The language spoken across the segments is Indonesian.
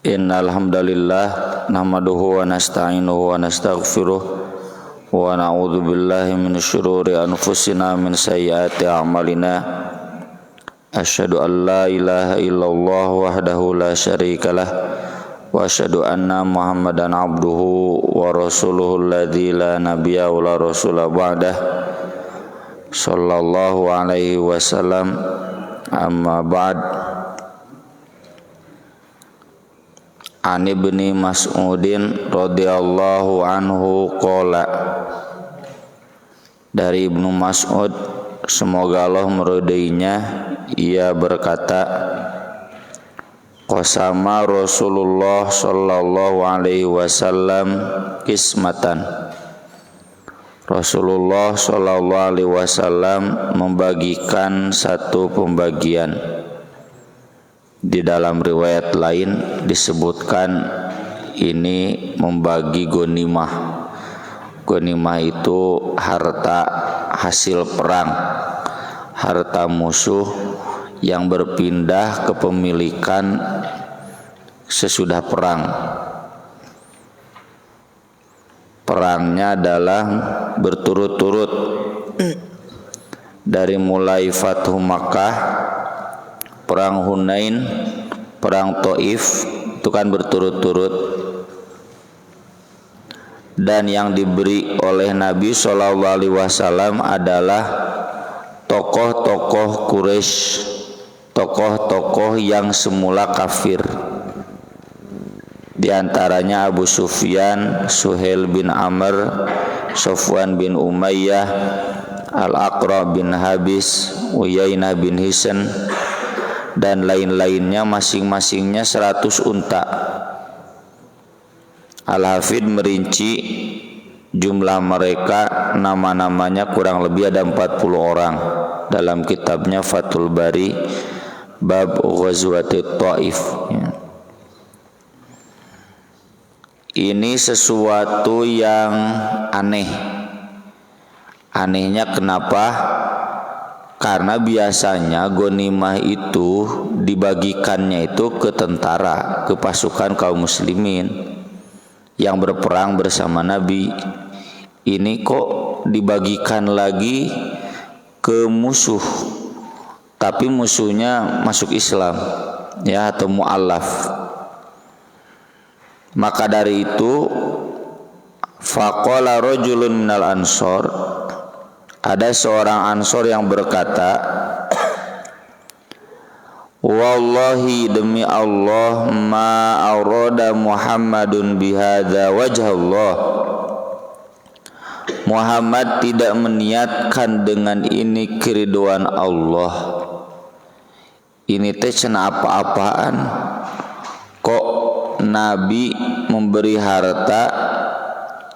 Innal hamdalillah nahmaduhu wa nasta'inuhu wa nastaghfiruh wa na'udzu billahi min syururi anfusina min sayyiati a'malina. Asyhadu an la ilaha illallah wahdahu la syarikalah wa asyhadu anna Muhammadan abduhu wa rasuluhu alladzi la nabiyya wa la rasula ba'dah. Sallallahu alaihi wasallam. Amma ba'd. An Ibni Mas'udin radhiyallahu anhu qala, dari Ibnu Mas'ud semoga Allah meridainya, ia berkata, qasama Rasulullah sallallahu alaihi wasallam qismatan. Rasulullah sallallahu alaihi wasallam membagikan satu pembagian. Di dalam riwayat lain disebutkan ini membagi ghanimah. Ghanimah itu harta hasil perang, harta musuh yang berpindah kepemilikan sesudah perang. Perangnya adalah berturut-turut, dari mulai Fathu Makkah, perang Hunain, perang Taif, itu kan berturut-turut. Dan yang diberi oleh Nabi SAW adalah tokoh-tokoh Quraisy, tokoh-tokoh yang semula kafir. Di antaranya Abu Sufyan, Suhail bin Amr, Sofwan bin Umayyah, Al-Aqra bin Habis, Uyainah bin Hisn, dan lain-lainnya, masing-masingnya 100 unta. Al-Hafidh merinci jumlah mereka, nama-namanya kurang lebih ada 40 orang dalam kitabnya Fathul Bari bab Ghazwatit Taif. Ini sesuatu yang aneh. Anehnya kenapa? Karena biasanya ghanimah itu dibagikannya itu ke tentara, ke pasukan kaum muslimin yang berperang bersama Nabi. Ini kok dibagikan lagi ke musuh, tapi musuhnya masuk Islam, ya, atau mu'allaf. Maka dari itu, faqala rajulun minal ansor, ada seorang Ansor yang berkata, wallahi, demi Allah, ma arada Muhammadun bihadza wajhallah. Muhammad tidak meniatkan dengan ini keriduan Allah. Ini teh cenah apa-apaan? Kok Nabi memberi harta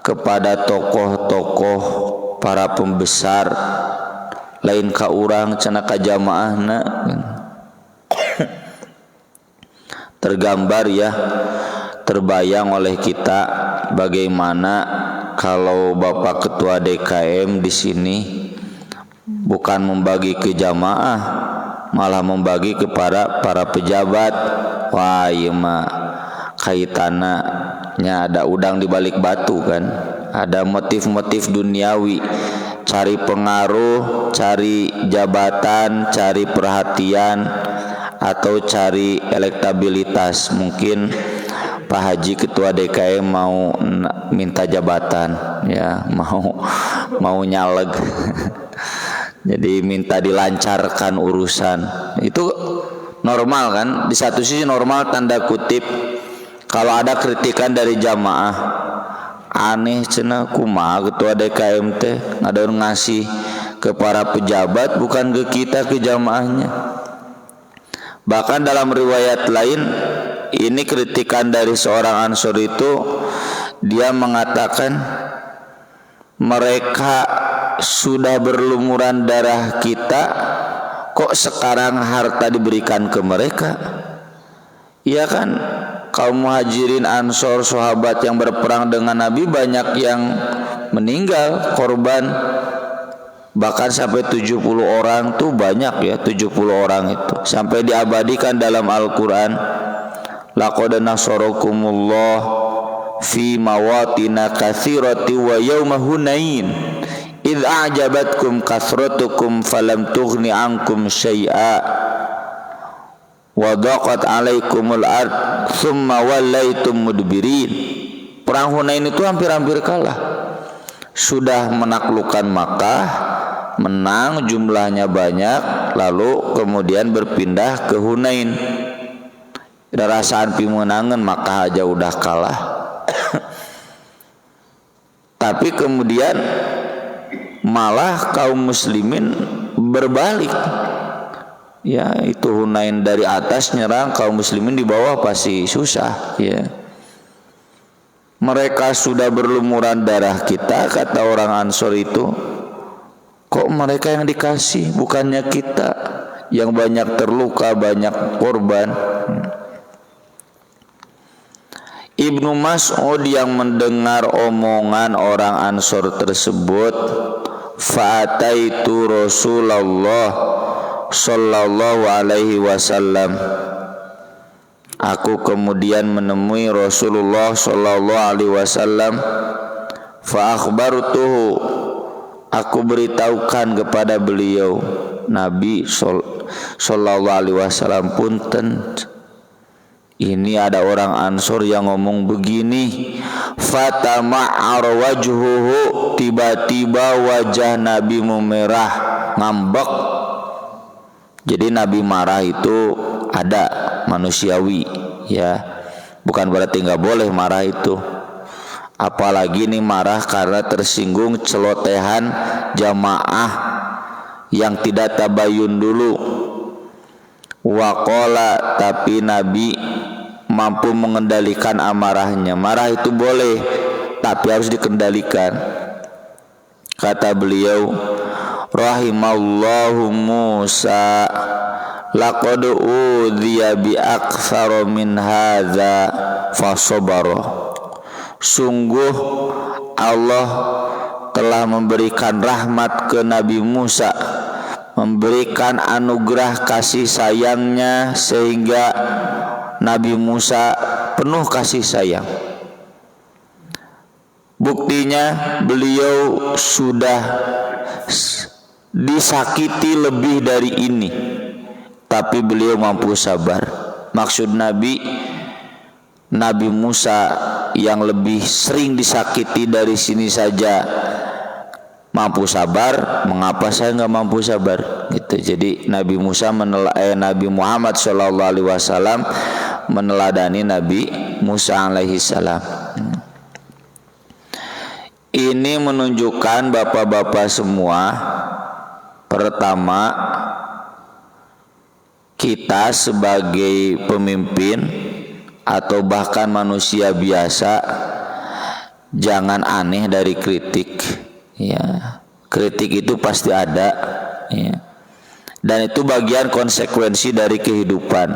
kepada tokoh-tokoh para pembesar, lain ka urang cenah ka jamaahna. Tergambar, ya, terbayang oleh kita bagaimana kalau Bapak Ketua DKM di sini bukan membagi ke jamaah, malah membagi kepada para pejabat. Wah, ieu mah kaitanna nya ada udang di balik batu kan. Ada motif-motif duniawi, cari pengaruh, cari jabatan, cari perhatian, atau cari elektabilitas. Mungkin Pak Haji Ketua DKM mau minta jabatan, ya, mau nyaleg. Jadi minta dilancarkan urusan. Itu normal kan? Di satu sisi normal, tanda kutip, kalau ada kritikan dari jamaah. Aneh cenah, kumaha Ketua DKM teh ngadon ngasih ke para pejabat, bukan ke kita, ke jamaahnya. Bahkan dalam riwayat lain, ini kritikan dari seorang Ansor itu, dia mengatakan, mereka sudah berlumuran darah kita, kok sekarang harta diberikan ke mereka? Iya kan? Kaum Muhajirin, Ansor, sahabat yang berperang dengan Nabi banyak yang meninggal, korban. Bahkan sampai 70 orang tuh banyak, ya, 70 orang itu. Sampai diabadikan dalam Al-Quran. laqad nasarakumullah fi mawatina katsirati wa yauma hunain id a'jabatkum kasratukum falam tughni ankum syai'a wa daqat 'alaikumul ard tsumma wallaitum mudbirin. Perang Hunain itu hampir-hampir kalah. Sudah menaklukkan Makkah, menang, jumlahnya banyak, lalu kemudian berpindah ke Hunain. Rasaan pimenangan Makkah aja udah kalah. Tapi kemudian malah kaum muslimin berbalik. Ya, itu Hunain dari atas nyerang, kaum muslimin di bawah pasti susah, ya. Mereka sudah berlumuran darah kita, kata orang Ansor itu. Kok mereka yang dikasih, bukannya kita yang banyak terluka, banyak korban. Ibnu Mas'ud yang mendengar omongan orang Ansor tersebut, fa'ataitu Rasulullah sallallahu alaihi wasallam, aku kemudian menemui Rasulullah sallallahu alaihi wasallam, fa akhbartuhu, aku beritahukan kepada beliau, Nabi sallallahu alaihi wasallam, punten, ini ada orang Ansor yang ngomong begini. Fatama'ar wajhuhu, tiba-tiba wajah Nabi memerah, ngambek. Jadi Nabi marah itu ada manusiawi, ya, bukan berarti nggak boleh marah itu. Apalagi ini marah karena tersinggung celotehan jamaah yang tidak tabayun dulu. Waqala, tapi Nabi mampu mengendalikan amarahnya. Marah itu boleh, tapi harus dikendalikan. Kata beliau, rahimallahu Musa, laqad udhiya bi aktsara min hadza fasabara. Sungguh Allah telah memberikan rahmat ke Nabi Musa, memberikan anugerah kasih sayangnya sehingga Nabi Musa penuh kasih sayang. Buktinya beliau sudah disakiti lebih dari ini, tapi beliau mampu sabar. Maksud Nabi Musa yang lebih sering disakiti dari sini saja mampu sabar, mengapa saya nggak mampu sabar? Gitu. Jadi Nabi Muhammad SAW meneladani Nabi Musa alaihi salam. Ini menunjukkan bapak-bapak semua, pertama, kita sebagai pemimpin atau bahkan manusia biasa jangan aneh dari kritik, ya. Kritik itu pasti ada, ya. Dan itu bagian konsekuensi dari kehidupan.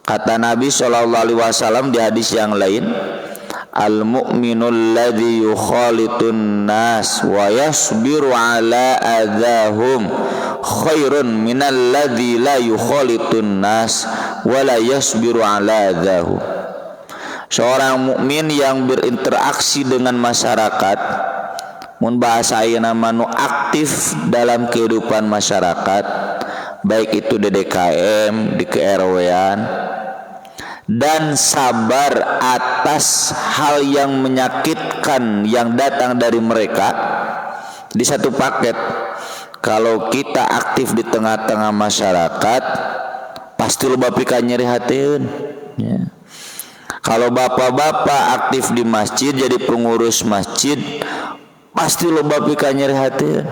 Kata Nabi SAW di hadis yang lain, al-mu'minul ladzi yukhalitun nas wa yasbiru ala adahum khairun minal ladzi la yukhalitun nas wa la yasbiru ala adahum. Seorang mukmin yang berinteraksi dengan masyarakat, mun bahasa ayeuna manu aktif dalam kehidupan masyarakat, baik itu di DKM, di KRW-an, dan sabar atas hal yang menyakitkan yang datang dari mereka di satu paket. Kalau kita aktif di tengah-tengah masyarakat, pasti loba pika nyeri hateun, ya. Kalau bapak-bapak aktif di masjid jadi pengurus masjid, pasti loba pika nyeri hateun.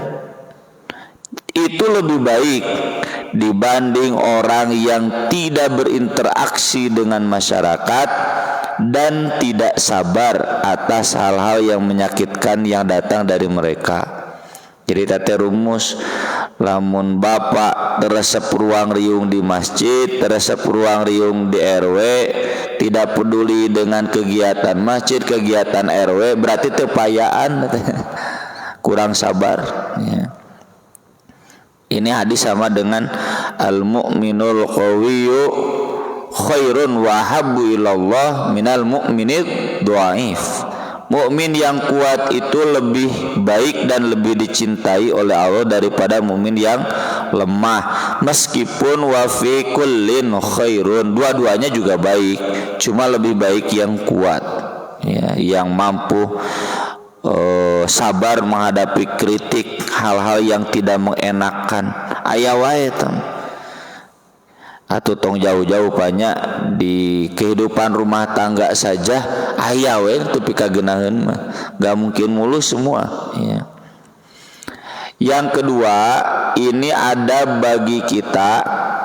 Itu lebih baik dibanding orang yang tidak berinteraksi dengan masyarakat dan tidak sabar atas hal-hal yang menyakitkan yang datang dari mereka. Jadi tete rumus, lamun bapak teresep ruang riung di masjid, teresep ruang riung di RW, tidak peduli dengan kegiatan masjid, kegiatan RW, berarti tepayaan, kurang sabar, ya. Ini hadis sama dengan al-mu'minul qawiyyu khairun wa habbu ilallah minal mu'minid dhaif. Mukmin yang kuat itu lebih baik dan lebih dicintai oleh Allah daripada mukmin yang lemah. Meskipun wa fi kullin khairun, dua-duanya juga baik, cuma lebih baik yang kuat, ya, yang mampu sabar menghadapi kritik, hal-hal yang tidak mengenakan. Aya wae atau tong jauh-jauh banyak di kehidupan rumah tangga saja aya we teu pikagenaheun mah, enggak mungkin mulus semua, ya. Yang kedua, ini ada bagi kita,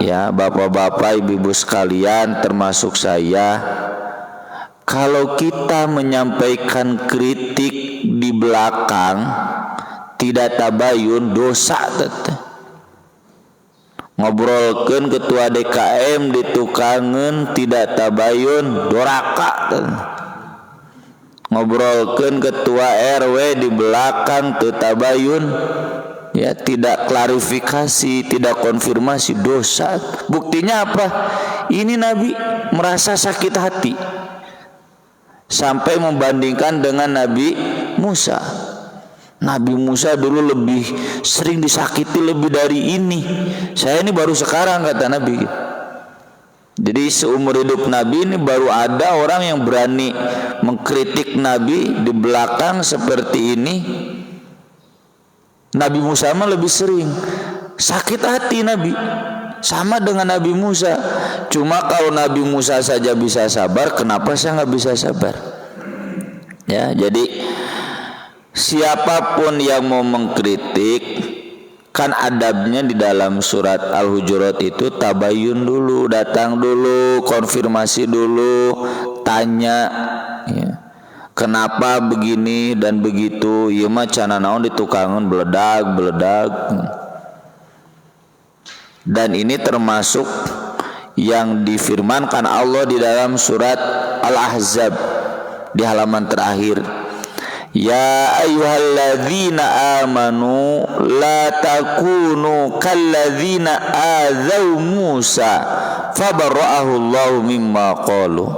ya, bapak-bapak, ibu-ibu sekalian, termasuk saya, kalau kita menyampaikan kritik di belakang tidak tabayun, dosa teteh. Ngobrolkeun ketua DKM di tukangan tidak tabayun, doraka. Ngobrolkeun ketua RW di belakang teu tabayun, ya, tidak klarifikasi, tidak konfirmasi, dosa. Buktinya apa? Ini Nabi merasa sakit hati sampai membandingkan dengan Nabi Musa. Nabi Musa dulu lebih sering disakiti lebih dari ini. Saya ini baru sekarang, kata Nabi. Jadi seumur hidup Nabi ini baru ada orang yang berani mengkritik Nabi di belakang seperti ini. Nabi Musa mah lebih sering. Sakit hati Nabi, sama dengan Nabi Musa. Cuma kalau Nabi Musa saja bisa sabar, kenapa saya nggak bisa sabar? Ya, jadi siapapun yang mau mengkritik, kan adabnya di dalam surat Al-Hujurat itu tabayun dulu, datang dulu, konfirmasi dulu, tanya, ya, kenapa begini dan begitu. Ieu mah cenah naon ditukangan beledag. Dan ini termasuk yang difirmankan Allah di dalam surat Al-Ahzab di halaman terakhir. Ya ayyuhalladzina amanu la takunu kalladzina adzau Musa fabarra'ahu Allahu mimma qalu.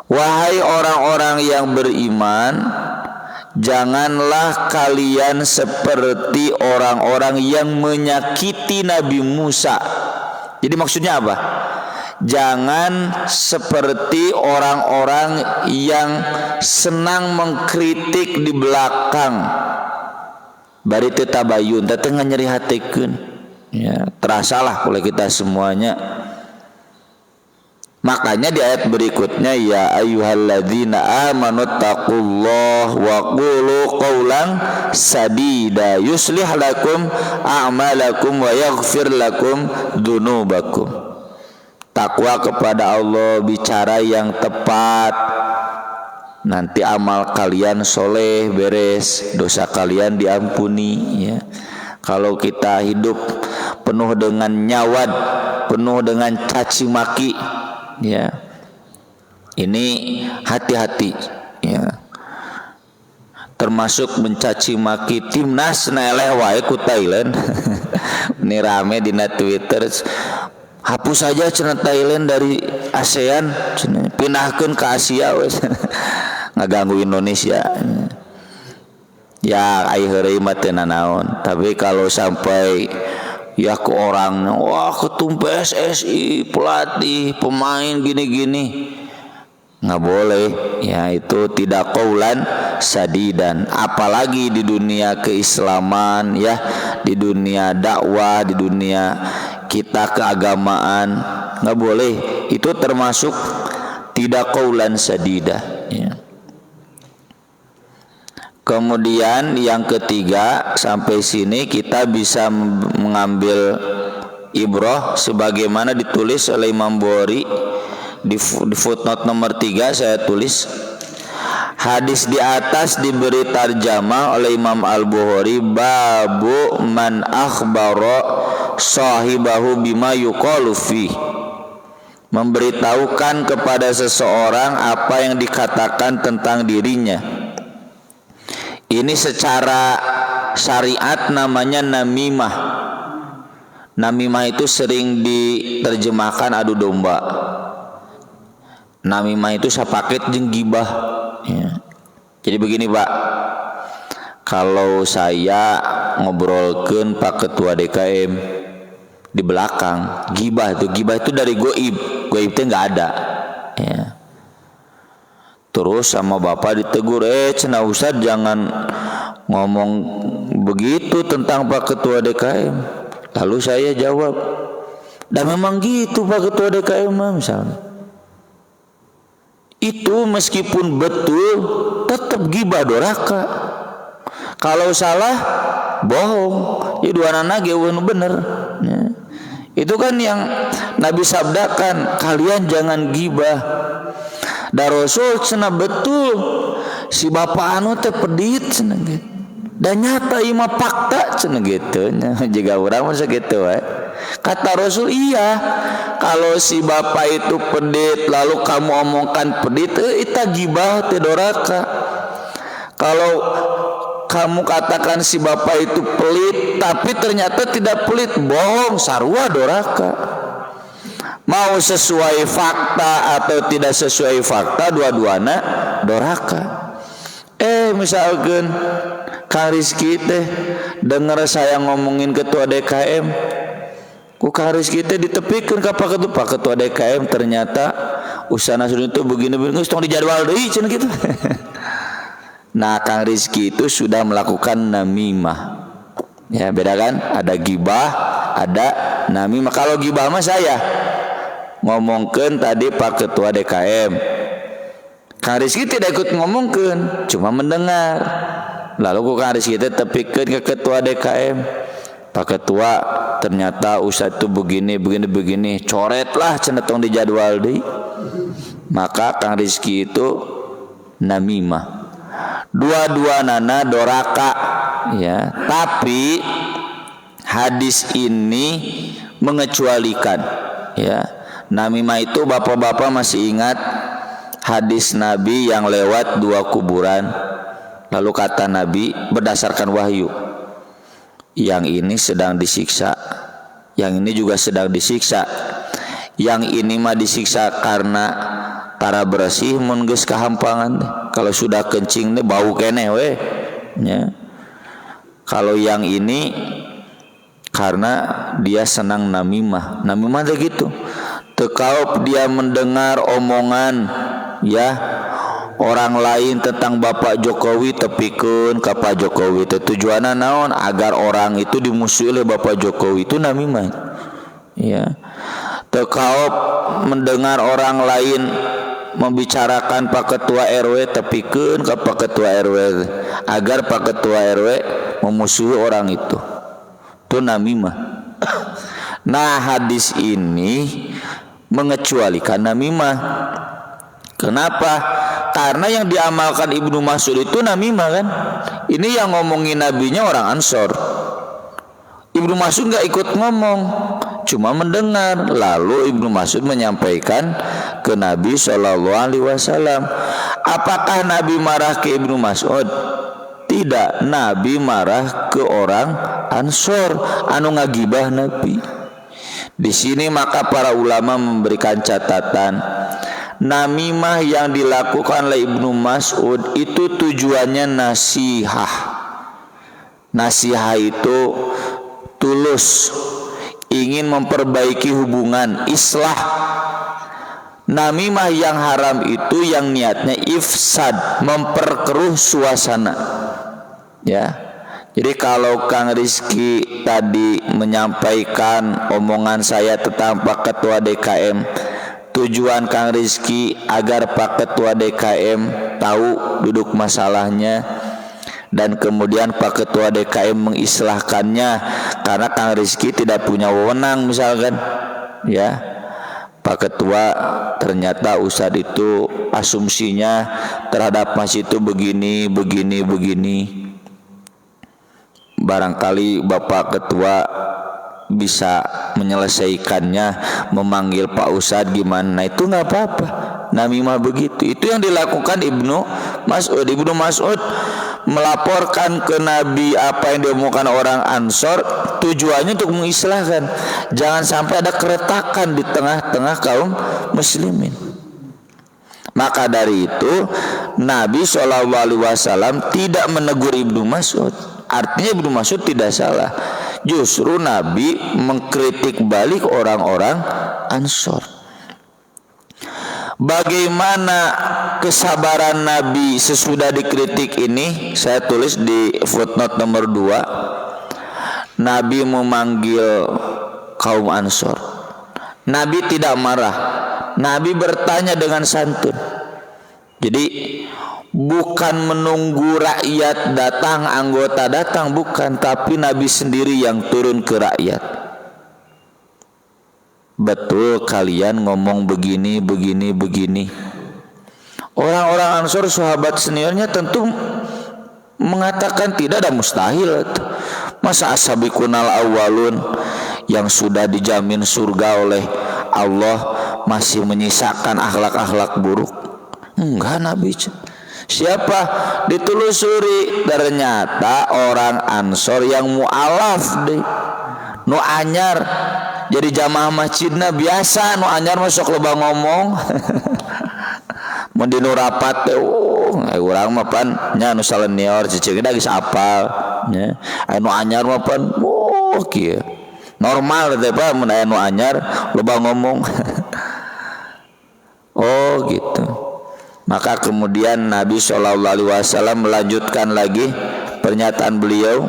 Wahai orang-orang yang beriman, janganlah kalian seperti orang-orang yang menyakiti Nabi Musa. Jadi maksudnya apa? Jangan seperti orang-orang yang senang mengkritik di belakang. Bari teu tabayun, teh nyeri hatikeun. Ya, terasalah oleh kita semuanya. Makanya di ayat berikutnya, ya ayyuhalladzina amanu taqullaha wa qulu qawlan sadida yuslih lakum a'malakum wa yaghfir lakum dzunubakum. Takwa kepada Allah, bicara yang tepat, nanti amal kalian soleh, beres, dosa kalian diampuni, ya. Kalau kita hidup penuh dengan nyawad, penuh dengan caci maki, ya, ini hati-hati, ya. Termasuk mencaci maki timnas neleh wae ku Thailand. Ini rame di Twitter. Hapus saja cenah Thailand dari ASEAN, pindahkeun ke Asia wes. Ngaganggu Indonesia. Ya ai heureuy mah teu nanaon, tapi kalau sampai ya ke orang, wah ketum PSSI, pelatih, pemain gini-gini, nggak boleh, ya, itu tidak qaulan sadidan. Apalagi di dunia keislaman, ya, di dunia dakwah, di dunia kita keagamaan, nggak boleh. Itu termasuk tidak qaulan sadida, ya. Kemudian yang ketiga, sampai sini kita bisa mengambil ibrah sebagaimana ditulis oleh Imam Bukhari di footnote nomor 3. Saya tulis hadis di atas diberi tarjamah oleh Imam Al-Bukhari, babu man akhbara sahibahu bima yuqalu fi, memberitahukan kepada seseorang apa yang dikatakan tentang dirinya. Ini secara syariat namanya namimah. Namimah itu sering diterjemahkan adu domba. namimah itu sapaket jeung gibah ya. Jadi begini Pak, kalau saya ngobrolkeun Pak Ketua DKM di belakang, gibah itu dari goib teh nggak ada ya. Terus sama bapak ditegur, cenah Ustad jangan ngomong begitu tentang Pak Ketua DKM. Lalu saya jawab, dan memang gitu Pak Ketua DKM misalnya. Itu meskipun betul tetap gibah doraka. Kalau salah bohong. Ya dua anak geueun bener ya. Itu kan yang Nabi sabdakan, kalian jangan gibah. Da Rasul cenah betul si bapak anu teh pedit cenah gitu. Dan nyata ima fakta cenah gitu nya. Jiga urang mah sakitu we. Kata Rasul, iya, kalau si bapak itu pedit lalu kamu omongkan pedit, itu gibah teh doraka. Kalau kamu katakan si bapak itu pelit tapi ternyata tidak pelit, bohong, sarua doraka. Mau sesuai fakta atau tidak sesuai fakta, dua-duana doraka. Misalkan Kang Rizky teh dengar saya ngomongin Ketua DKM, ku Kang Rizky teh ditepikeun ka Pak Ketua DKM, ternyata usaha nasun itu begini-begini, geus tong dijadwal deui cenah gitu. Nah, Kang Rizky itu sudah melakukan namimah. Ya, beda kan? Ada gibah, ada namimah. Kalau gibah mah saya ngomongkeun tadi Pak Ketua DKM. Kang Rizky tidak ikut ngomongkeun, cuma mendengar. Lalu ku Kang Rizky teh tepikeun ke Ketua DKM. Pak Ketua, ternyata ustaz itu begini, coretlah cenah tong dijadwal deui. Maka Kang Rizky itu namimah. Dua-duanana doraka ya. Tapi hadis ini mengecualikan ya. Namimah itu bapak-bapak masih ingat hadis Nabi yang lewat 2 kuburan. Lalu kata Nabi berdasarkan wahyu, yang ini sedang disiksa, yang ini juga sedang disiksa. Yang ini mah disiksa karena tara bersih mun geus kahampangan. Kalau sudah kencing teh bau keneh we ya. Kalau yang ini karena dia senang namimah. Namimah teh gitu. Tekaup dia mendengar omongan ya orang lain tentang Bapak Jokowi, tepikeun ka Pak Jokowi. Tujuanna naon? Agar orang itu dimusuhi oleh Bapak Jokowi. Itu namimah ya. Tekaup mendengar orang lain membicarakan Pak Ketua RW, tepikeun ka Pak Ketua RW agar Pak Ketua RW memusuhi orang itu. Itu namimah. Nah, hadis ini mengecualikan namimah. Kenapa? Karena yang diamalkan Ibnu Mas'ud itu namimah kan. Ini yang ngomongin nabinya orang Ansor. Ibnu Mas'ud enggak ikut ngomong, cuma mendengar. Lalu Ibnu Mas'ud menyampaikan ke Nabi SAW. Apakah Nabi marah ke Ibnu Mas'ud? Tidak, Nabi marah ke orang Ansor anu ngagibah Nabi. Di sini maka para ulama memberikan catatan, namimah yang dilakukan oleh Ibnu Mas'ud itu tujuannya nasihah. Nasihah itu tulus, ingin memperbaiki hubungan, islah. Namimah yang haram itu yang niatnya ifsad, memperkeruh suasana. Ya. Jadi kalau Kang Rizky tadi menyampaikan omongan saya tentang Pak Ketua DKM, tujuan Kang Rizky agar Pak Ketua DKM tahu duduk masalahnya, dan kemudian Pak Ketua DKM mengislahkannya, karena Kang Rizky tidak punya wewenang misalkan ya. Pak Ketua, ternyata Ustadz itu asumsinya terhadap masjid itu begini. Barangkali Bapak Ketua bisa menyelesaikannya, memanggil Pak Ustadz gimana. Nah, itu nggak apa-apa. Namimah begitu. Itu yang dilakukan Ibnu Mas'ud. Ibnu Mas'ud melaporkan ke Nabi apa yang diomongkan orang Ansor, tujuannya untuk mengislahkan. Jangan sampai ada keretakan di tengah-tengah kaum muslimin. Maka dari itu Nabi SAW tidak menegur Ibnu Mas'ud. Artinya Ibnu Mas'ud tidak salah. Justru Nabi mengkritik balik orang-orang Ansor. Bagaimana kesabaran Nabi sesudah dikritik ini? Saya tulis di footnote nomor 2. Nabi memanggil kaum Ansor. Nabi tidak marah. Nabi bertanya dengan santun. Jadi bukan menunggu rakyat datang, anggota datang, bukan, tapi Nabi sendiri yang turun ke rakyat. Betul kalian ngomong begini, begini, begini. Orang-orang Ansor sahabat seniornya tentu mengatakan tidak ada mustahil. Masa as-sabiqunal awwalun yang sudah dijamin surga oleh Allah masih menyisakan akhlak-akhlak buruk? Enggak, Nabi. Siapa? Ditelusuri, ternyata orang Ansor yang mu'alaf deh, nu anyar. Jadi jamaah masjidna biasa nu anyar masuk loba ngomong. Mun dinu rapat teh urang mah pan nya nu salenior cicing da geus apal nya. Anu anyar mah pan kieu. Normal teh Pak mun aya nu anyar loba ngomong. Oh gitu. Maka kemudian Nabi SAW melanjutkan lagi pernyataan beliau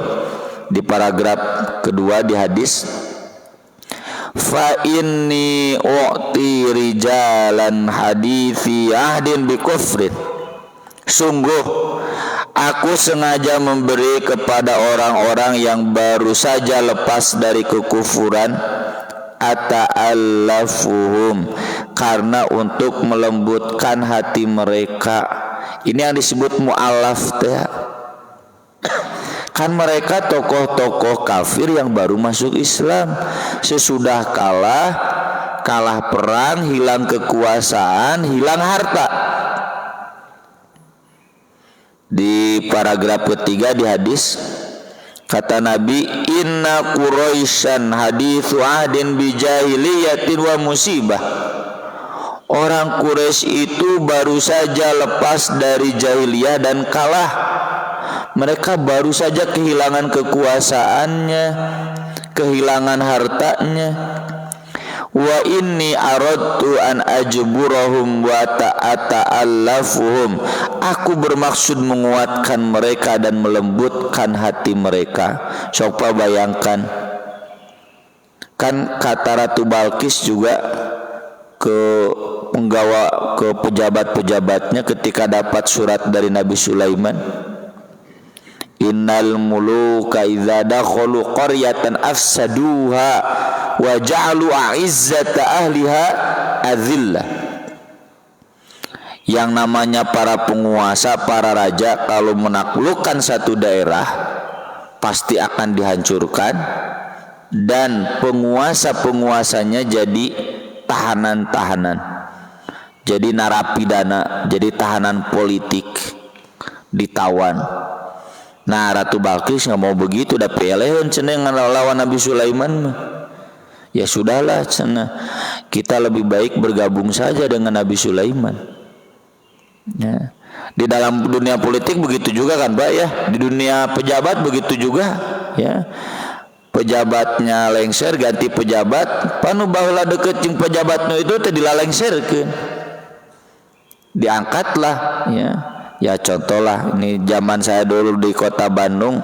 di paragraf kedua di hadis. Fa inni u'ti rijalan hadithi ahdin bi kufrin. Sungguh aku sengaja memberi kepada orang-orang yang baru saja lepas dari kekufuran, ata'allafuhum, karena untuk melembutkan hati mereka. Ini yang disebut mu'allaf teh. Kan mereka tokoh-tokoh kafir yang baru masuk Islam. Sesudah kalah perang, hilang kekuasaan, hilang harta. Di paragraf ketiga di hadis kata Nabi, inna Quraisyan hadithu ahdin bijahiliyatin wa musibah. Orang Quraisy itu baru saja lepas dari jahiliyah dan kalah. Mereka baru saja kehilangan kekuasaannya, kehilangan hartanya. Wa inni aradtu an ajburahum wa ta'allafuhum. Aku bermaksud menguatkan mereka dan melembutkan hati mereka. Coba bayangkan, kan kata Ratu Balkis juga ke penggawa, ke pejabat-pejabatnya ketika dapat surat dari Nabi Sulaiman. Innal muluka idza dakhalu qaryatan afsaduha wa ja'alu a'izzata ahliha adillah. Yang namanya para penguasa, para raja kalau menaklukkan satu daerah pasti akan dihancurkan, dan penguasa-penguasanya jadi tahanan-tahanan, jadi narapidana, jadi tahanan politik, ditawan. Nah, Ratu Balkis nggak mau begitu, udah pelehan cenah lawan Nabi Sulaiman. Ya sudahlah cenah, kita lebih baik bergabung saja dengan Nabi Sulaiman. Ya. Di dalam dunia politik begitu juga kan, Pak ya. Di dunia pejabat begitu juga, ya. Pejabatnya lengser ganti pejabat, panu baheula deket jeung pejabatnya itu teh dilalengserkeun. Diangkatlah, ya. Ya contohlah ini zaman saya dulu di kota Bandung,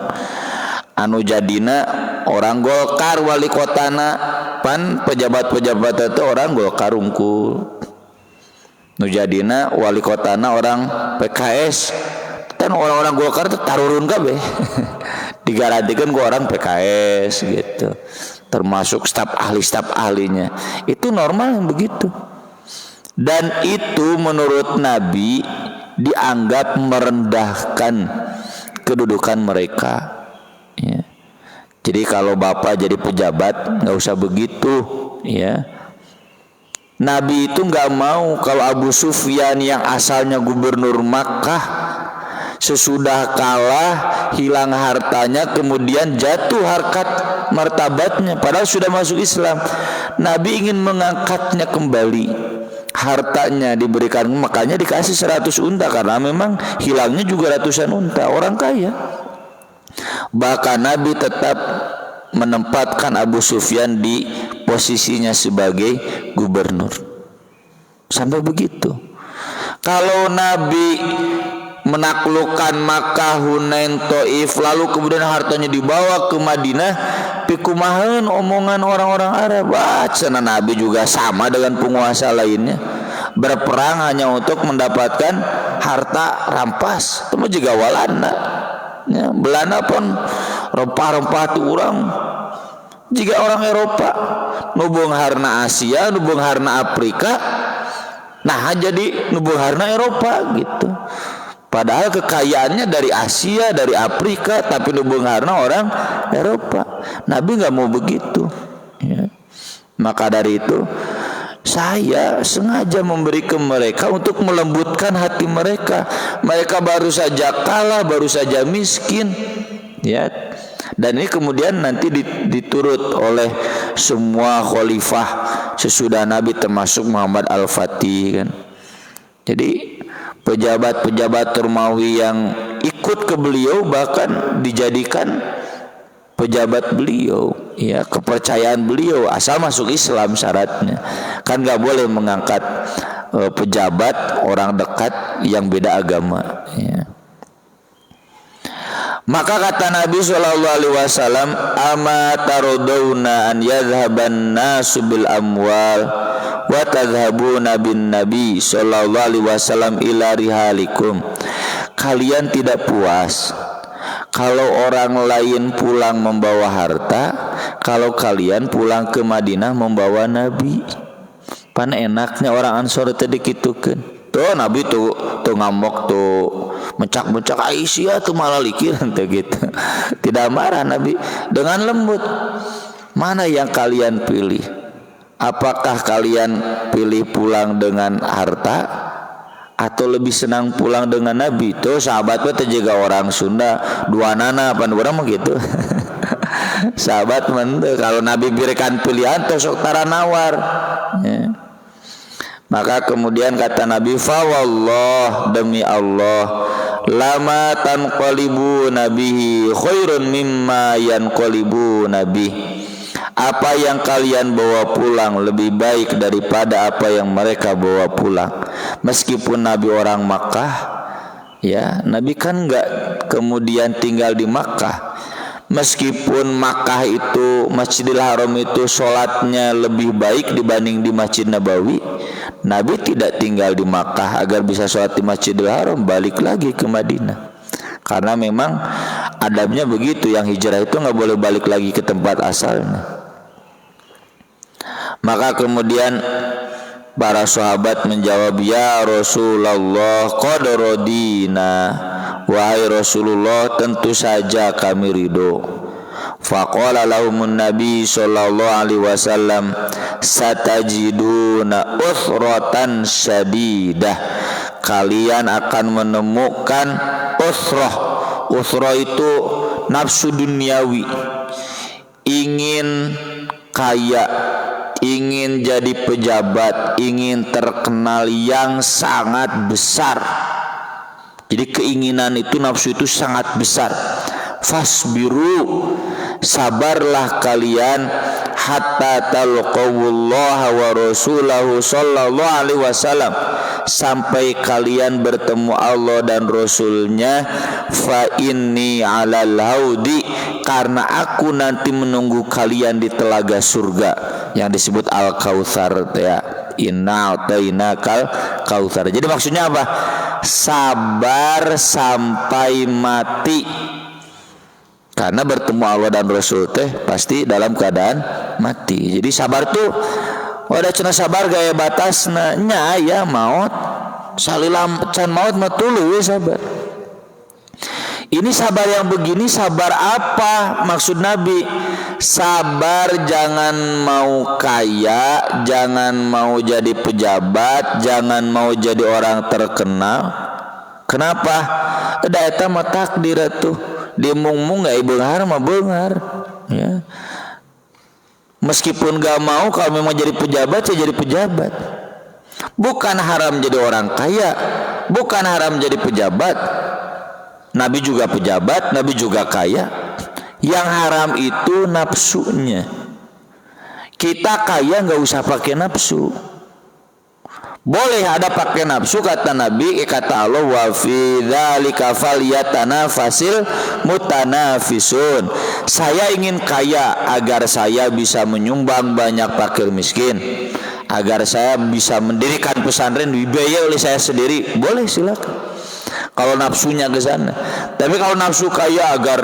anu jadina orang Golkar wali kotana, pan pejabat-pejabat itu orang Golkar unggul. Nu jadina wali kotana orang PKS. Kan orang-orang Golkar itu tarurun kabeh. Digarantikeun ku orang PKS gitu. Termasuk staf ahlinya. Itu normal yang begitu. Dan itu menurut Nabi dianggap merendahkan kedudukan mereka, ya. Jadi kalau bapak jadi pejabat nggak usah begitu, ya. Nabi itu nggak mau kalau Abu Sufyan yang asalnya gubernur Makkah sesudah kalah, hilang hartanya, kemudian jatuh harkat martabatnya padahal sudah masuk Islam. Nabi ingin mengangkatnya kembali, hartanya diberikan, makanya dikasih 100 unta karena memang hilangnya juga ratusan unta, orang kaya. Bahkan Nabi tetap menempatkan Abu Sufyan di posisinya sebagai gubernur. Sampai begitu. Kalau Nabi menaklukkan Makkah, Hunain, Taif, lalu kemudian hartanya dibawa ke Madinah, pikumaheun omongan orang-orang Arab. Cenah Nabi juga sama dengan penguasa lainnya, berperang hanya untuk mendapatkan harta rampas. Itu juga walanda. Ya, Belanda pun rempah-rempah tu orang. Jika orang Eropa nubung harna Asia, nubung harna Afrika, nah jadi nubung harna Eropa gitu. Padahal kekayaannya dari Asia, dari Afrika, tapi nubung harna orang Eropa. Nabi nggak mau begitu. Ya. Maka dari itu saya sengaja memberi ke mereka untuk melembutkan hati mereka. Mereka baru saja kalah, baru saja miskin, ya. Dan ini kemudian nanti diturut oleh semua khalifah sesudah Nabi, termasuk Muhammad Al-Fatih kan. Jadi pejabat-pejabat Romawi yang ikut ke beliau bahkan dijadikan pejabat beliau, ya, kepercayaan beliau asal masuk Islam syaratnya. Kan nggak boleh mengangkat pejabat orang dekat yang beda agama, ya. Maka kata Nabi SAW, ama tarodawna an yadhhaban nasu bil amwal wa tadhhabuna bin Nabi SAW ila rihalikum. Kalian tidak puas kalau orang lain pulang membawa harta, kalau kalian pulang ke Madinah membawa Nabi. Pan enaknya orang Ansor tadi gitukeun. Tuh Nabi tuh ngamuk tuh mencak-mencak Aisyah tuh malah likir tuh gitu. Tidak marah Nabi, dengan lembut. Mana yang kalian pilih? Apakah kalian pilih pulang dengan harta atau lebih senang pulang dengan Nabi? Tuh sahabat teh juga orang Sunda, dua nana apa orang mah gitu. Sahabat mente kalau Nabi berikan pilihan tuh sok tara nawar, ya. Maka kemudian kata Nabi, fa wallah, demi Allah, lama tanqalibu nabihi khairun mimma yanqalibu nabi. Apa yang kalian bawa pulang lebih baik daripada apa yang mereka bawa pulang. Meskipun Nabi orang Makkah, ya, Nabi kan enggak kemudian tinggal di Makkah. Meskipun Makkah itu, Masjidil Haram itu sholatnya lebih baik dibanding di Masjid Nabawi, Nabi tidak tinggal di Makkah agar bisa sholat di Masjidil Haram, balik lagi ke Madinah. Karena memang adabnya begitu, yang hijrah itu nggak boleh balik lagi ke tempat asalnya. Maka kemudian para sahabat menjawab, ya Rasulullah qad radina, wahai Rasulullah tentu saja kami ridho. Faqala lahumun Nabi sallallahu alaihi wasallam, satajiduna usratan syadidah. Kalian akan menemukan usrah. Usrah itu nafsu duniawi, ingin kaya, ingin jadi pejabat, ingin terkenal yang sangat besar. Jadi keinginan itu, nafsu itu sangat besar. Fasbiru, sabarlah kalian, hatta talqawallaha wa rasulahu sallallahu alaihi wasallam, sampai kalian bertemu Allah dan Rasulnya. Fa inni alal haudi, karena aku nanti menunggu kalian di telaga surga yang disebut Al-Kautsar, ya. Inna atainakal kautsar. Jadi maksudnya apa? Sabar sampai mati. Karena bertemu Allah dan Rasul teh pasti dalam keadaan mati. Jadi sabar tuh wadah cenah sabar gaya batasna nya aya maut. Salilam can maut mah tuluy sabar. Ini sabar yang begini sabar apa? Maksud Nabi, sabar jangan mau kaya, jangan mau jadi pejabat, jangan mau jadi orang terkenal. Kenapa? Da eta mah takdir atuh. Dia mung-mung gak beunghar mah beunghar, ya. Meskipun gak mau, kalau memang jadi pejabat ya jadi pejabat. Bukan haram jadi orang kaya, bukan haram jadi pejabat. Nabi juga pejabat, Nabi juga kaya. Yang haram itu nafsunya. Kita kaya nggak usah pakai nafsu. Boleh ada pakai nafsu, kata Nabi, kata Allah, wa fi dzalika falyatanafasil mutanafisun. Saya ingin kaya agar saya bisa menyumbang banyak fakir miskin, agar saya bisa mendirikan pesantren dibiayai oleh saya sendiri. Boleh, silakan. Kalau nafsunya ke sana. Tapi kalau nafsu kaya agar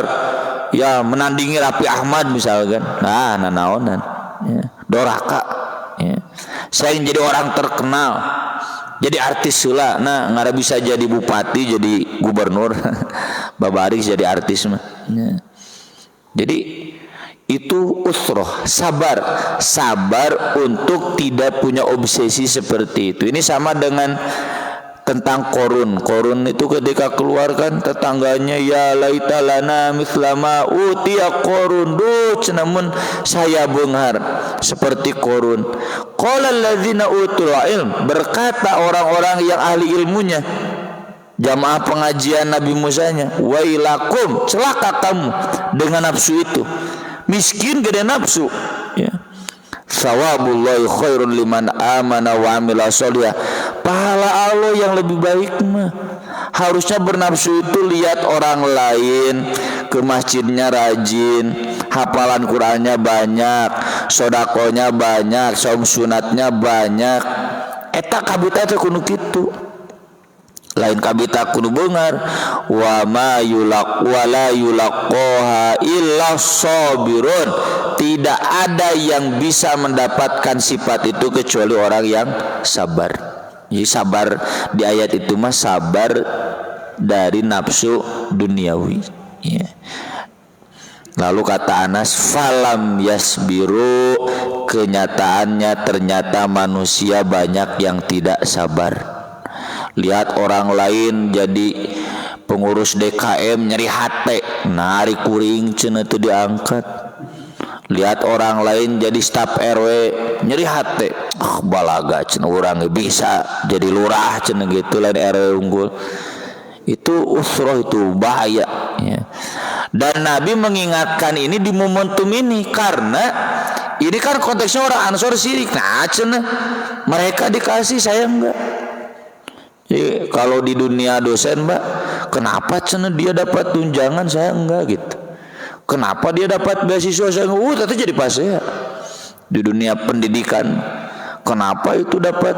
ya menandingi Raffi Ahmad misalkan, nah naonan, ya, doraka. Ya. Saya ingin jadi orang terkenal, jadi artis lah. Nah, nggak bisa jadi bupati, jadi gubernur. Babaris jadi artis mah. Ya. Jadi itu usroh, sabar untuk tidak punya obsesi seperti itu. Ini sama dengan tentang korun itu ketika keluarkan tetangganya, ya laita lana mislama utiya korun, namun saya benghar seperti korun. Qala alladzina utul ilm, berkata orang-orang yang ahli ilmunya, jamaah pengajian Nabi Musanya, wailakum, celaka kamu dengan nafsu itu. Miskin gede nafsu, ya. Sawabullahi khairun liman amana wa amila sholihah. Pahala Allah yang lebih baik mah harusnya bernafsu itu lihat orang lain ke masjidnya rajin, hafalan Qur'annya banyak, sodakonya banyak, saum sunatnya banyak. Eta kabita teh kudu kitu. Lain kabita kudu beungar, wa ma yulaq wala yulaqoha illa sabirun. Tidak ada yang bisa mendapatkan sifat itu kecuali orang yang sabar. Jadi sabar di ayat itu mah sabar dari nafsu duniawi, ya. Lalu kata Anas, falam yasbiru, kenyataannya ternyata manusia banyak yang tidak sabar. Lihat orang lain jadi pengurus DKM nyeri hate, nari kuring cenah teu diangkat. Lihat orang lain jadi staf RW nyeri hate, balaga cenah urang bisa jadi lurah cenah gitu lain RW unggul. Itu usroh, itu bahaya, ya. Dan Nabi mengingatkan ini di momentum ini karena ini kan konteksnya orang Ansor syirik. Nah cenah mereka dikasih, saya enggak. Jadi, kalau di dunia dosen, Mbak, kenapa cenah dia dapat tunjangan saya enggak gitu. Kenapa dia dapat beasiswa saya enggak, jadi pasea. Di dunia pendidikan, kenapa itu dapat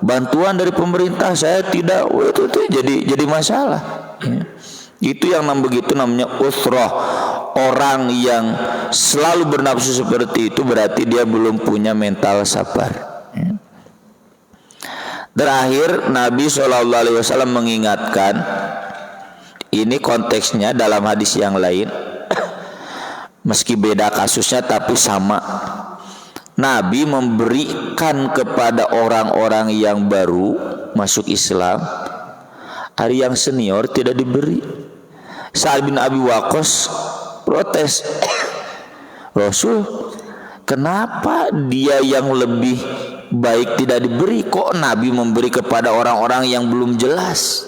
bantuan dari pemerintah saya tidak, itu jadi masalah, ya. Itu yang begitu namanya usroh. Orang yang selalu bernafsu seperti itu berarti dia belum punya mental sabar, ya. Terakhir Nabi SAW mengingatkan, ini konteksnya dalam hadis yang lain, meski beda kasusnya tapi sama. Nabi memberikan kepada orang-orang yang baru masuk Islam, hari yang senior tidak diberi. Sa'ad bin Abi Waqqas protes, Rasul, kenapa dia yang lebih baik tidak diberi, kok Nabi memberi kepada orang-orang yang belum jelas?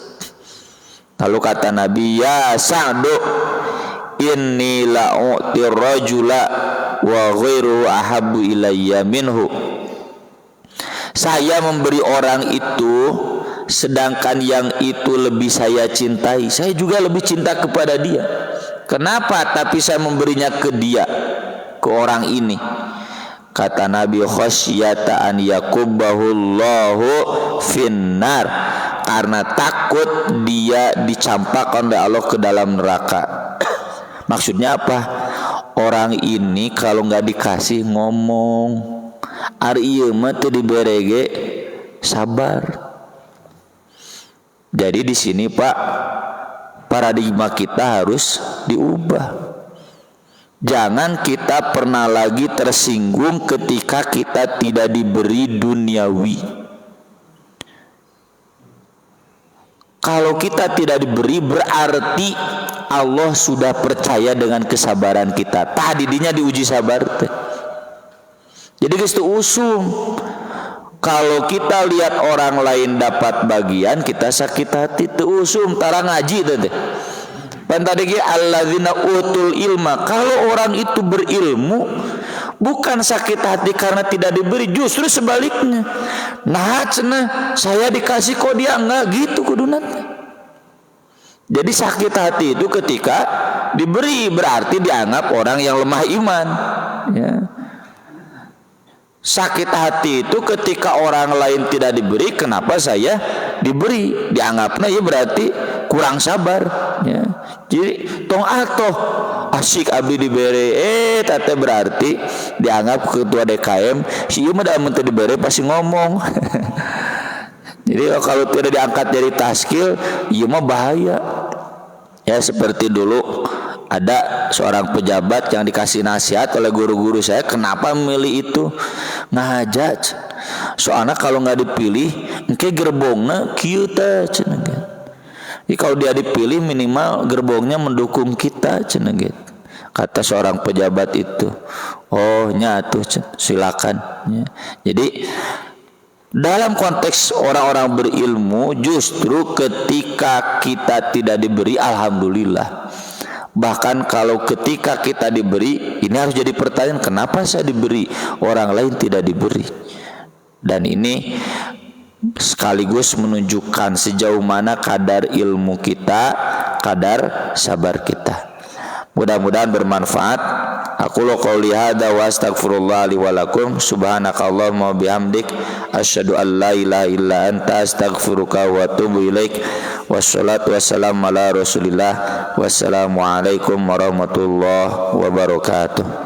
Lalu kata Nabi, ya Sa'du, inni la'u'tir rajula wa ghairu ahabbu ilayya minhu. Saya memberi orang itu sedangkan yang itu lebih saya cintai. Saya juga lebih cinta kepada dia. Kenapa? Tapi saya memberinya ke dia, ke orang ini. Kata Nabi, khasyata an yakubahullahu finnar, karena takut dia dicampakkan oleh Allah ke dalam neraka. Maksudnya apa? Orang ini kalau nggak dikasih ngomong, ari ieu mah teu diberege sabar. Jadi di sini Pak, paradigma kita harus diubah. Jangan kita pernah lagi tersinggung ketika kita tidak diberi duniawi. Kalau kita tidak diberi berarti Allah sudah percaya dengan kesabaran kita. Tadinya diuji sabar teh. Jadi geus teu usum. Kalau kita lihat orang lain dapat bagian, kita sakit hati teu usum tara ngaji teh. Pan tadi ge alladzina utul ilma, kalau orang itu berilmu bukan sakit hati karena tidak diberi, justru sebaliknya. Nah, cenah saya dikasih kok dia enggak, gitu kuduna. Jadi sakit hati itu ketika diberi, berarti dianggap orang yang lemah iman, ya. Sakit hati itu ketika orang lain tidak diberi, kenapa saya diberi, dianggapnya ya berarti kurang sabar, ya. Jadi tong atoh asik abdi diberi, tete berarti dianggap ketua DKM si ieu mah da mun teu diberi pasti ngomong. Jadi kalau tidak diangkat dari taskil, ieu mah bahaya. Ya seperti dulu ada seorang pejabat yang dikasih nasihat oleh guru-guru saya, kenapa memilih itu? Ngajak. Soalnya kalau nggak dipilih, engke gerbongna kieu teh cenah. Jadi kalau dia dipilih minimal gerbongnya mendukung kita cenah gitu. Kata seorang pejabat itu. Oh nyatuh silakan. Ya. Jadi dalam konteks orang-orang berilmu, justru ketika kita tidak diberi, alhamdulillah. Bahkan kalau ketika kita diberi, ini harus jadi pertanyaan, kenapa saya diberi, orang lain tidak diberi. Dan ini sekaligus menunjukkan sejauh mana kadar ilmu kita, kadar sabar kita. Mudah-mudahan bermanfaat. Aku qouli hadza wa astaghfirullah li wa lakum. Subhanakallahumma wa bihamdik asyhadu an la ilaha illa anta astaghfiruka wa atubu ilaik. Wassalatu wassalamu ala Rasulillah. Wassalamu alaikum warahmatullahi wabarakatuh.